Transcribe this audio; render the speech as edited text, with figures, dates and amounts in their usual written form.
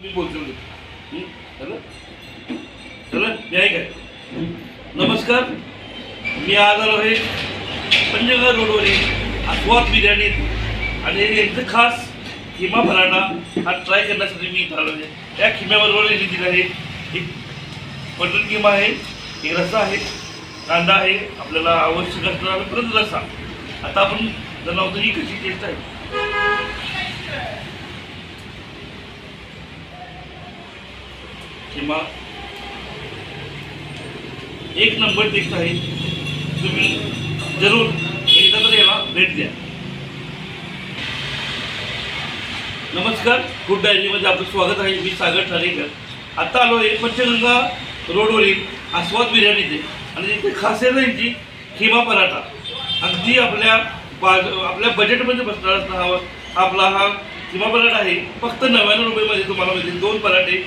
मी बोलतो चला चला मी आहे काय. नमस्कार, मी आज आलो आहे पंचगंगा रोडवरील आस्वाद बिर्याणी आणि यांचं खास खिमा पराठा हा ट्राय करण्यासाठी मी इथं आलो आहे. त्या खिम्याबरोबर यांनी दिलं आहे एक मटन किमा आहे, एक रस्सा आहे, कांदा आहे, आपल्याला आवश्यक असणारा परत रस्सा. आता आपण जाणवतो ही कशी टेस्ट आहे. किंवा एक नंबर टेस्ट आहे. तुम्ही जरूर एकदा तर याला भेट द्या. नमस्कार, फूड डायरीमध्ये आपलं स्वागत आहे. मी सागर ठाणेकर. आता आलो आहे पंचगंगा रोडवरील आस्वाद बिर्याणीचे आणि इथे खासियत आहे यांची खिमा पराठा. अगदी आपल्या बजेटमध्ये बसणार असणार आपला हा खिमा पराठा आहे. फक्त 99 रुपयामध्ये तुम्हाला मिळतील 2 पराठे.